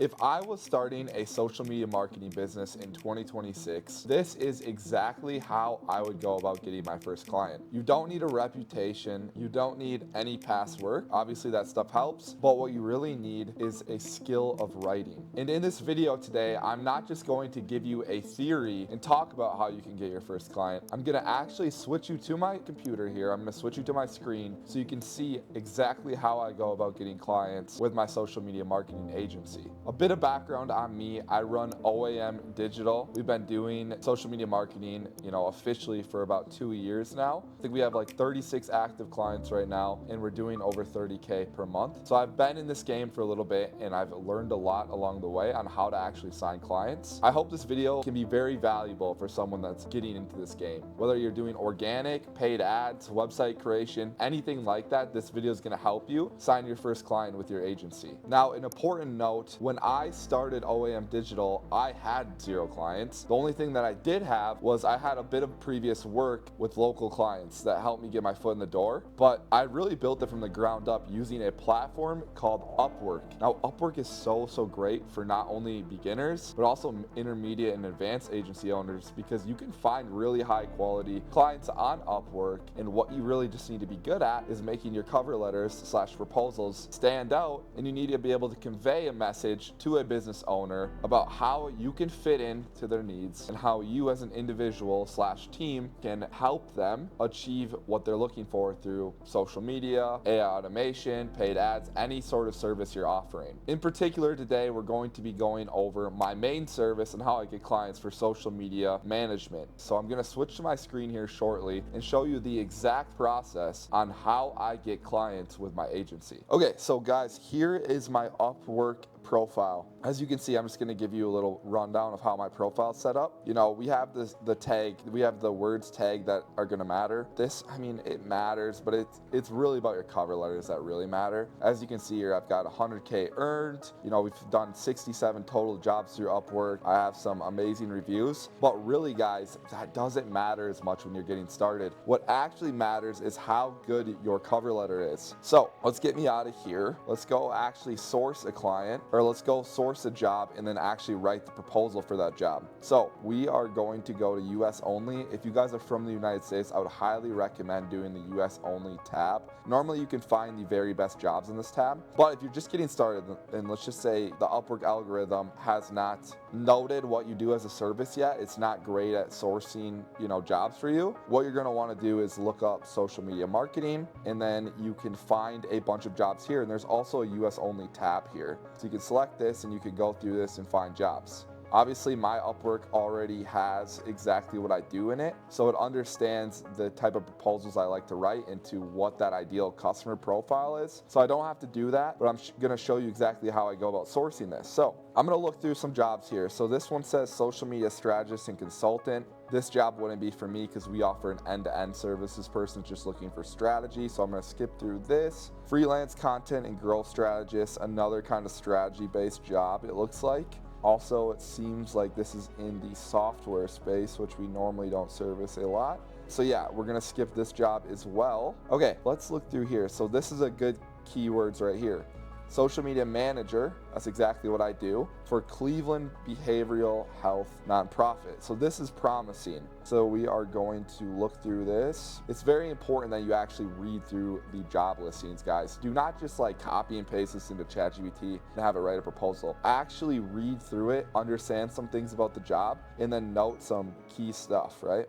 If I was starting a social media marketing business in 2026, this is exactly how I would go about getting my first client. You don't need a reputation. You don't need any past work. Obviously that stuff helps, but what you really need is a skill of writing. And in this video today, I'm not just going to give you a theory and talk about how you can get your first client. I'm gonna actually switch you to my computer here. I'm gonna switch you to my screen so you can see exactly how I go about getting clients with my social media marketing agency. A bit of background on me, I run OAM Digital. We've been doing social media marketing, officially for about 2 years now. I think we have like 36 active clients right now, and we're doing over 30K per month. So I've been in this game for a little bit, and I've learned a lot along the way on how to actually sign clients. I hope this video can be very valuable for someone that's getting into this game. Whether you're doing organic, paid ads, website creation, anything like that, this video is gonna help you sign your first client with your agency. Now, an important note, when I started OAM Digital, I had 0 clients. The only thing that I did have was I had a bit of previous work with local clients that helped me get my foot in the door, but I really built it from the ground up using a platform called Upwork. Now, Upwork is so great for not only beginners, but also intermediate and advanced agency owners, because you can find really high quality clients on Upwork, and what you really just need to be good at is making your cover letters / proposals stand out, and you need to be able to convey a message to a business owner about how you can fit into their needs and how you as an individual / team can help them achieve what they're looking for through social media, AI automation, paid ads, any sort of service you're offering. In particular, today we're going to be going over my main service and how I get clients for social media management. So I'm going to switch to my screen here shortly and show you the exact process on how I get clients with my agency. Okay, so guys, here is my Upwork profile. As you can see, I'm just going to give you a little rundown of how my profile is set up. We have the tag, we have the words tag that are going to matter. This, it matters, but it's really about your cover letters that really matter. As you can see here, I've got 100K earned. We've done 67 total jobs through Upwork. I have some amazing reviews, but really guys, that doesn't matter as much when you're getting started. What actually matters is how good your cover letter is. So let's get me out of here. Let's go actually source a client, or let's go source a job and then actually write the proposal for that job. So we are going to go to US only. If you guys are from the United States, I would highly recommend doing the US only tab. Normally you can find the very best jobs in this tab, but if you're just getting started, and let's just say the Upwork algorithm has not noted what you do as a service yet, it's not great at sourcing, jobs for you. What you're gonna wanna do is look up social media marketing, and then you can find a bunch of jobs here, and there's also a US only tab here. So you can select this and you can go through this and find jobs. Obviously, my Upwork already has exactly what I do in it, so it understands the type of proposals I like to write into what that ideal customer profile is. So I don't have to do that, but I'm gonna show you exactly how I go about sourcing this. So I'm gonna look through some jobs here. So this one says social media strategist and consultant. This job wouldn't be for me because we offer an end-to-end service. This person's just looking for strategy, so I'm gonna skip through this. Freelance content and growth strategist, another kind of strategy-based job, it looks like. Also, it seems like this is in the software space, which we normally don't service a lot. So yeah, we're gonna skip this job as well. Okay, let's look through here. So this is a good keywords right here. Social media manager, that's exactly what I do, for Cleveland Behavioral Health Nonprofit. So this is promising. So we are going to look through this. It's very important that you actually read through the job listings, guys. Do not just copy and paste this into ChatGPT and have it write a proposal. Actually read through it, understand some things about the job, and then note some key stuff, right?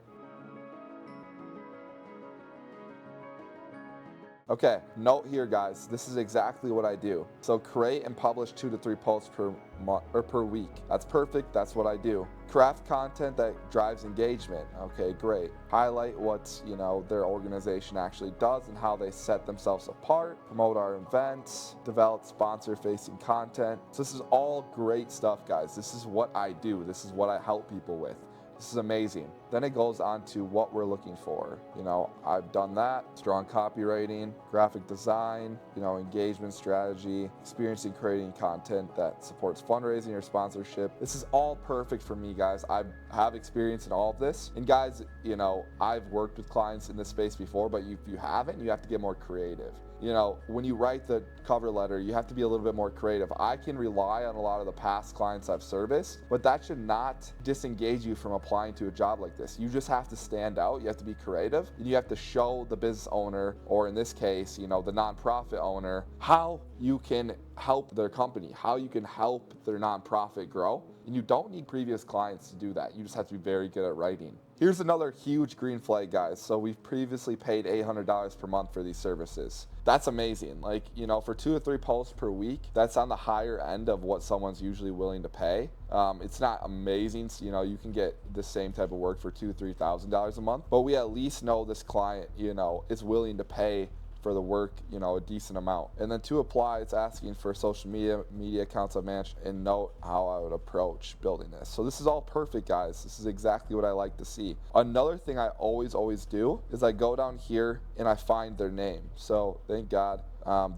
Okay, note here guys, this is exactly what I do. So create and publish 2 to 3 posts per month or per week. That's perfect, that's what I do. Craft content that drives engagement. Okay, great. Highlight what, their organization actually does and how they set themselves apart. Promote our events, develop sponsor-facing content. So this is all great stuff, guys. This is what I do. This is what I help people with. This is amazing. Then it goes on to what we're looking for. I've done that. Strong copywriting, graphic design, engagement strategy, experience in creating content that supports fundraising or sponsorship. This is all perfect for me, guys. I have experience in all of this. And guys, I've worked with clients in this space before, but if you haven't, you have to get more creative. When you write the cover letter, you have to be a little bit more creative. I can rely on a lot of the past clients I've serviced, but that should not disengage you from applying to a job like this. You just have to stand out. You have to be creative, and you have to show the business owner, or in this case, the nonprofit owner, how you can help their company, how you can help their nonprofit grow. And you don't need previous clients to do that. You just have to be very good at writing. Here's another huge green flag, guys. So we've previously paid $800 per month for these services. That's amazing. For 2 or 3 posts per week, that's on the higher end of what someone's usually willing to pay. It's not amazing. So, you can get the same type of work for $2,000, $3,000 a month, but we at least know this client, is willing to pay for the work, a decent amount. And then to apply, it's asking for social media accounts I've managed, and note how I would approach building this. So this is all perfect, guys. This is exactly what I like to see. Another thing I always do is I go down here and I find their name. So thank God.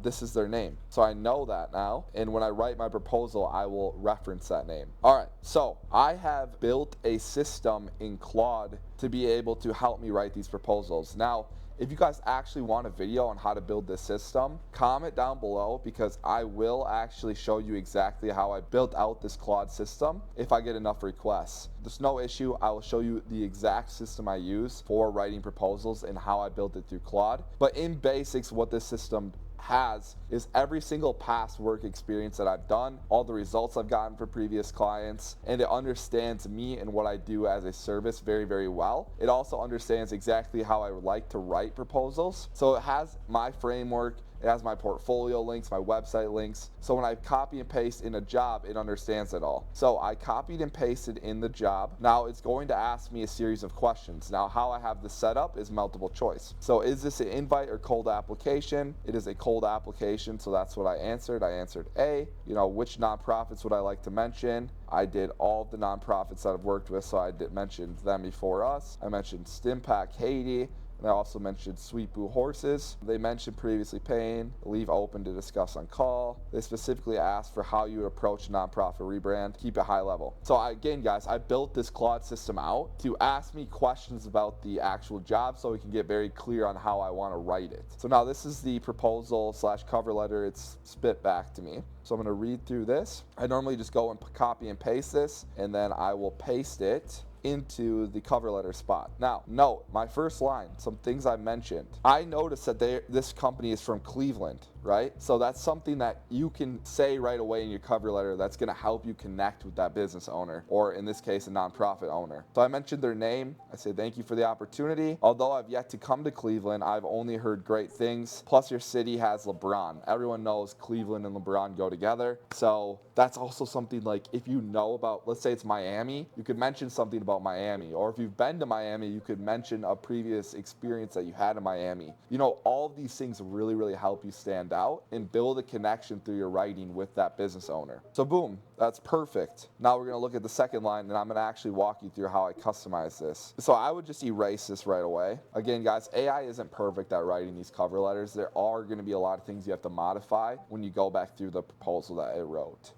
This is their name. So I know that now. And when I write my proposal, I will reference that name. All right. So I have built a system in Claude to be able to help me write these proposals. Now, if you guys actually want a video on how to build this system, comment down below, because I will actually show you exactly how I built out this Claude system if I get enough requests. There's no issue. I will show you the exact system I use for writing proposals and how I built it through Claude. But in basics, what this system has is every single past work experience that I've done, all the results I've gotten for previous clients, and it understands me and what I do as a service very, very well. It also understands exactly how I would like to write proposals. So it has my framework, it has my portfolio links, my website links. So when I copy and paste in a job, it understands it all. So I copied and pasted in the job. Now it's going to ask me a series of questions. Now how I have this set up is multiple choice. So is this an invite or cold application? It is a cold application, so that's what I answered. I answered A. Which nonprofits would I like to mention? I did all of the nonprofits that I've worked with, so I did mention them before us. I mentioned Stimpack Haiti. And I also mentioned Sweet Boo Horses. They mentioned previously paying, leave open to discuss on call. They specifically asked for how you would approach a nonprofit rebrand, keep it high level. So again, guys, I built this Claude system out to ask me questions about the actual job so we can get very clear on how I want to write it. So now this is the proposal / cover letter. It's spit back to me. So I'm going to read through this. I normally just go and copy and paste this, and then I will paste it into the cover letter spot. Now, note my first line, some things I mentioned. I noticed that this company is from Cleveland, right? So that's something that you can say right away in your cover letter that's gonna help you connect with that business owner, or in this case, a nonprofit owner. So I mentioned their name. I say, thank you for the opportunity. Although I've yet to come to Cleveland, I've only heard great things. Plus your city has LeBron. Everyone knows Cleveland and LeBron go together. So that's also something, like, if you know about, let's say it's Miami, you could mention something about Miami. Or if you've been to Miami, you could mention a previous experience that you had in Miami. All of these things really, really help you stand out and build a connection through your writing with that business owner. So boom, that's perfect. Now we're gonna look at the second line, and I'm gonna actually walk you through how I customize this. So I would just erase this right away. Again, guys, AI isn't perfect at writing these cover letters. There are gonna be a lot of things you have to modify when you go back through the proposal that I wrote.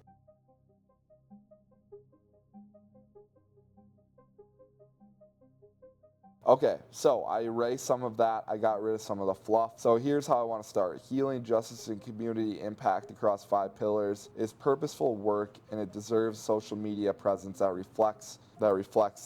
Okay, so I erased some of that. I got rid of some of the fluff. So here's how I want to start. Healing, justice, and community impact across 5 pillars is purposeful work, and it deserves social media presence that reflects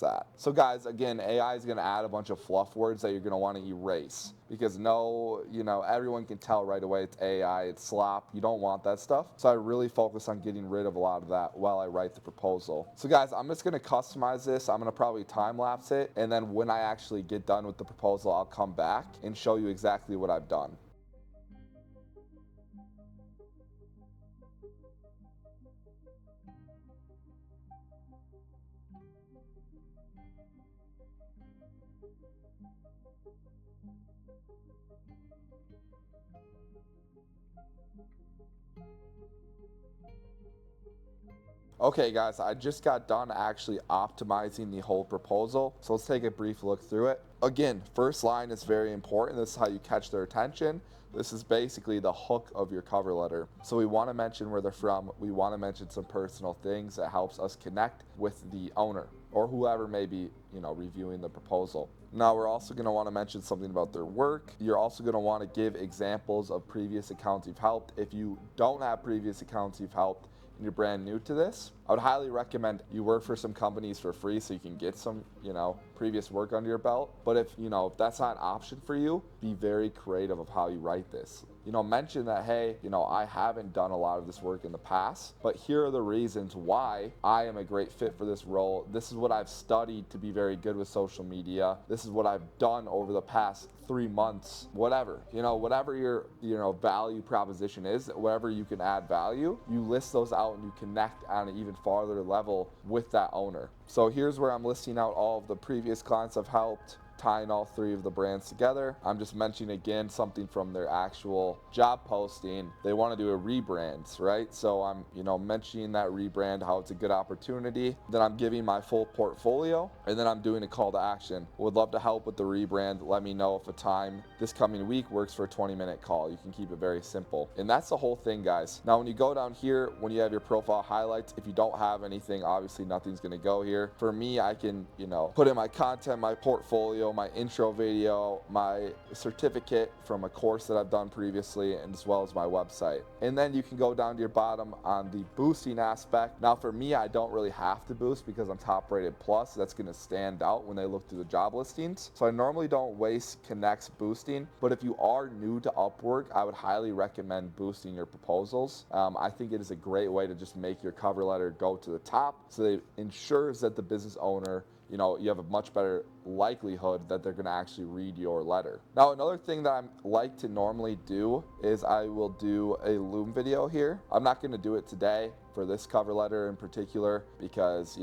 that. So guys, again, AI is going to add a bunch of fluff words that you're going to want to erase, because everyone can tell right away it's AI, it's slop. You don't want that stuff. So I really focus on getting rid of a lot of that while I write the proposal. So guys, I'm just going to customize this. I'm going to probably time lapse it, and then when I actually get done with the proposal, I'll come back and show you exactly what I've done. Okay guys, I just got done actually optimizing the whole proposal. So let's take a brief look through it. Again, first line is very important. This is how you catch their attention. This is basically the hook of your cover letter. So we want to mention where they're from. We want to mention some personal things that helps us connect with the owner or whoever may be, reviewing the proposal. Now we're also going to want to mention something about their work. You're also going to want to give examples of previous accounts you've helped. If you don't have previous accounts you've helped, and you're brand new to this, I would highly recommend you work for some companies for free so you can get some, previous work under your belt. But if that's not an option for you, be very creative of how you write this. Mention that, hey, I haven't done a lot of this work in the past, but here are the reasons why I am a great fit for this role. This is what I've studied to be very good with social media. This is what I've done over the past 3 months, whatever, whatever your, value proposition is, wherever you can add value, you list those out and you connect on an even farther level with that owner. So here's where I'm listing out all of the previous clients I've helped, tying all 3 of the brands together. I'm just mentioning again something from their actual job posting. They want to do a rebrand, right? So I'm, mentioning that rebrand, how it's a good opportunity. Then I'm giving my full portfolio, and then I'm doing a call to action. Would love to help with the rebrand. Let me know if a time this coming week works for a 20-minute call. You can keep it very simple. And that's the whole thing, guys. Now, when you go down here, when you have your profile highlights, if you don't have anything, obviously nothing's going to go here. For me, I can, put in my content, my portfolio, my intro video, my certificate from a course that I've done previously, and as well as my website. And then you can go down to your bottom on the boosting aspect. Now for me, I don't really have to boost because I'm top rated plus. That's going to stand out when they look through the job listings. So I normally don't waste connects boosting, but if you are new to Upwork, I would highly recommend boosting your proposals. I think it is a great way to just make your cover letter go to the top, so it ensures that the business owner, you have a much better likelihood that they're going to actually read your letter. Now, another thing that I like to normally do is I will do a Loom video here. I'm not going to do it today for this cover letter in particular because,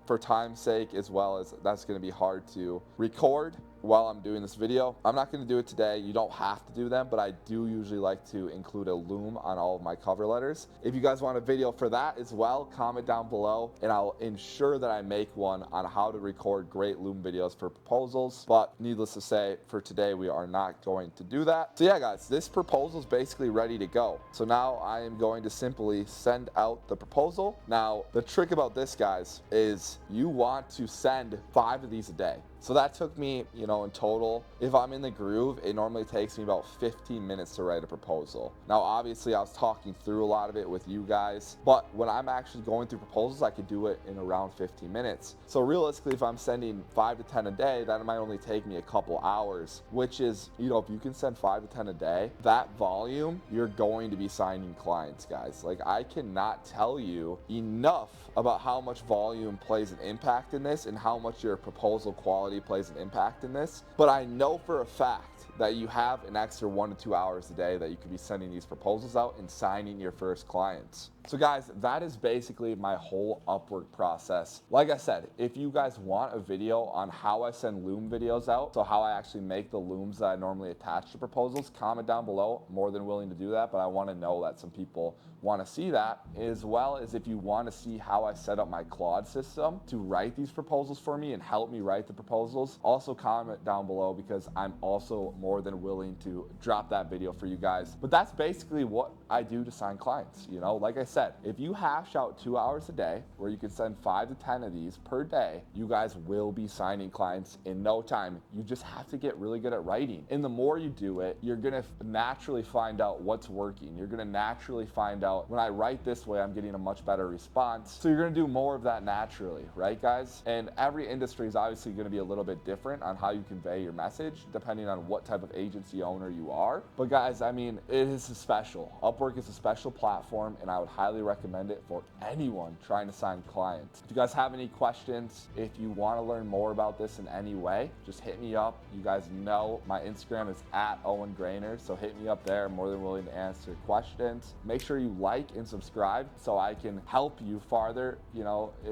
for time's sake, as well as that's going to be hard to record while I'm doing this video. I'm not going to do it today. You don't have to do them, but I do usually like to include a Loom on all of my cover letters. If you guys want a video for that as well, comment down below and I'll ensure that I make one on how to record great Loom videos for proposals. But needless to say, for today, we are not going to do that. So yeah, guys, this proposal is basically ready to go. So now I am going to simply send out the proposal. Now, the trick about this, guys, is you want to send 5 of these a day. So that took me, in total, if I'm in the groove, it normally takes me about 15 minutes to write a proposal. Now, obviously, I was talking through a lot of it with you guys, but when I'm actually going through proposals, I could do it in around 15 minutes. So realistically, if I'm sending 5 to 10 a day, that might only take me a couple hours, which is, if you can send 5 to 10 a day, that volume, you're going to be signing clients, guys. Like, I cannot tell you enough about how much volume plays an impact in this and how much your proposal quality plays an impact in this. But I know for a fact that you have an extra 1 to 2 hours a day that you could be sending these proposals out and signing your first clients. So guys, that is basically my whole Upwork process. Like I said, if you guys want a video on how I send Loom videos out, so how I actually make the Looms that I normally attach to proposals, comment down below. More than willing to do that, but I want to know that some people want to see that, as well as if you want to see how I set up my Claude system to write these proposals for me and help me write the proposals, also comment down below because I'm also more than willing to drop that video for you guys. But that's basically what I do to sign clients. Like I said, if you hash out 2 hours a day where you can send 5 to 10 of these per day, you guys will be signing clients in no time. You just have to get really good at writing. And the more you do it, you're gonna naturally find out what's working. You're gonna naturally find out, when I write this way, I'm getting a much better response. So you're gonna do more of that naturally, right, guys? And every industry is obviously gonna be a little bit different on how you convey your message, depending on what type of agency owner you are. But guys, I mean, it is special. Upwork is a special platform, and I would highly recommend it for anyone trying to sign clients. If you guys have any questions, if you want to learn more about this in any way, just hit me up. You guys know my Instagram is @OwenGrainer, so hit me up there. I'm more than willing to answer questions. Make sure you like and subscribe so I can help you farther,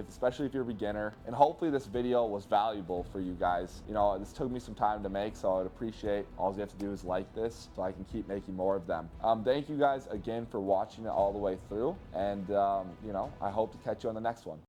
especially if you're a beginner. And hopefully this video was valuable for you guys. This took me some time to make, so I'd appreciate all you have to do is like this so I can keep making more of them. Thank you guys again for watching it all the way through. And, I hope to catch you on the next one.